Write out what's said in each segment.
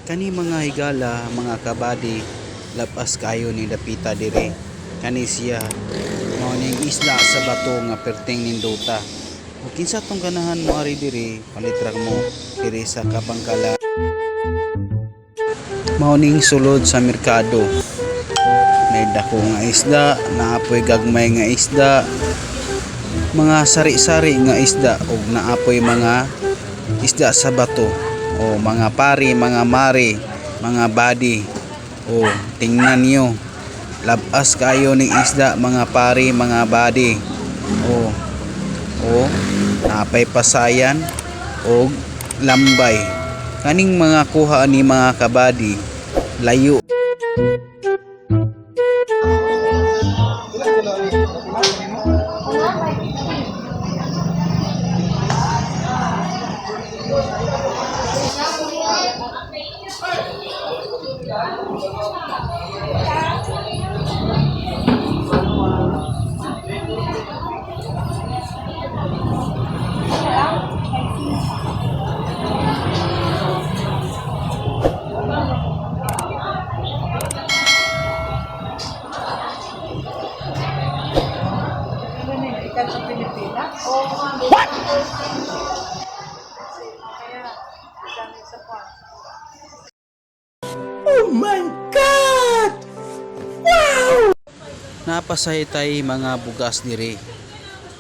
Kani mga higala, mga kabady, lapas kayo ni dapita dire. Kani siya mao ning isla sa bato nga perting nindota. Ug kinsa tong ganahan mo ari dire, palitrag mo dire sa Kabangkala. Mao ning sulod sa merkado. May dako nga isda, naapoy gagmay nga isda, mga sari-sari nga isda ug naapoy mga isda sa bato. O mga pari, mga mari, mga body. O tingnan niyo, labas kayo ning isda mga pari, mga body. O napay pasayan o lambay. Kaning mga kuha ni mga kabady layo. What? Oh my God! Wow! Napasay tay mga bugas diri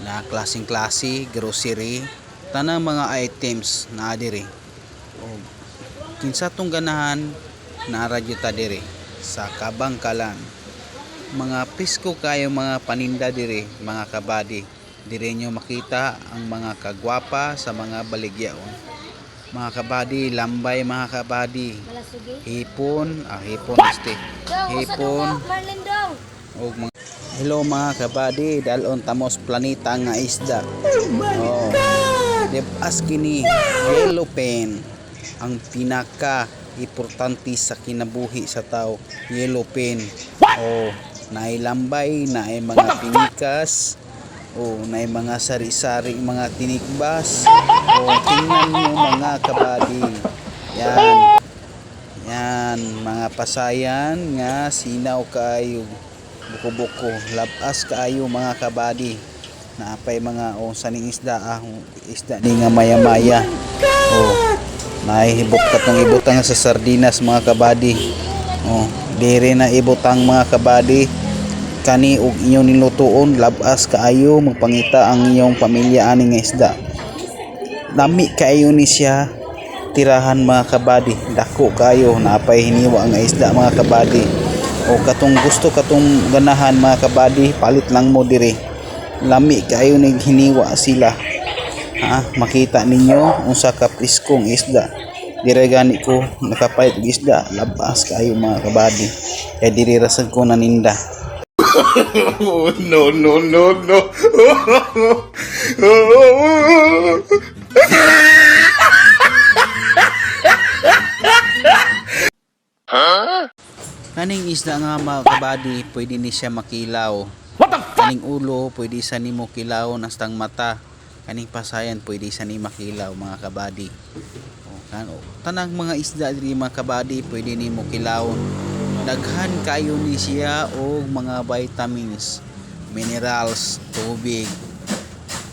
na klaseng-klase, grocery, tanang mga items na diri. O kinsa tong ganahan na radyo ta diri sa Kabangkalan. Mga pisko kayo mga paninda diri, mga kabady. Dire nyo makita ang mga kagwapa sa mga baligyaon. Mga kabady, lambay mga kabady. Hipon, hipon este. Hipon. Og mga hello mga kabady, dalon tamos planeta nga isda. Oh my God! Debas kini yellow pen ang pinaka importante sa kinabuhi sa tao, yellow pen. Naay lambay, naay mga pinikas. Naay mga sari-sari, mga tinikbas. Tingnan niyo mga kabady. Yan, mga pasayan nga sinaw kayo. Buko-buko, labas kaayo mga kabady. Naapay mga saning isda, isda ni nga maya-maya. Naihibot katong ibutang sa sardinas mga kabady. Dire na ibutang mga kabady. Kani og inyong nilutuon, labas kaayo magpangita ang inyong pamilya ani nga isda. Lami kaayo ni siya tirahan mga kabady. Dako kayo, napay hiniwa nga isda mga kabady. Katong gusto katong ganahan mga kabady, palit lang mo dire. Lami kaayo ni hiniwa sila. Makita ninyo unsa ka piskong isda. Dire gani ko nakapalit og isda, labas kaayo mga kabady. Kay dire rasad ko naninda. No, no, no, no. Kaning isda nga mga kabady, pwede ni siya makilaw. Kaning ulo, pwede sa nimo kilaw nastang mata. Kaning pasayan, pwede sa ni makilaw mga kabady. Tanang mga isda diri mga kabady, pwede nimo kilawon. Daghan kayo ni siya og mga vitamins, minerals, tubig.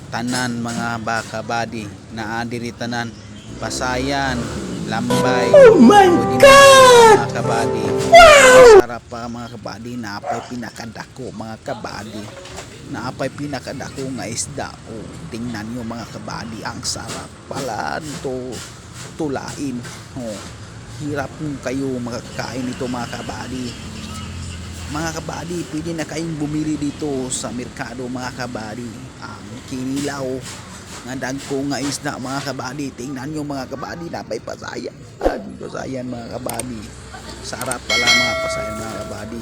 Tanan mga kabady, naa diri tanan pasayan, lambay. Oh my God! Mga kabady. Wow! Sarap pa mga kabady, naapay pinakadako mga kabady. Naapay pinakadako nga isda. Tingnan niyo mga kabady, ang sarap pala nito tulain. Hirap kung kayo makakain nito mga kabady. Mga kabady, pwede na kayong bumili dito sa merkado mga kabady. Ang kinilaw nga dagko nga isda mga kabady. Tingnan nyo mga kabady, napay pasayan. Pasayan mga kabady. Sarap pala mga pasayan mga kabady.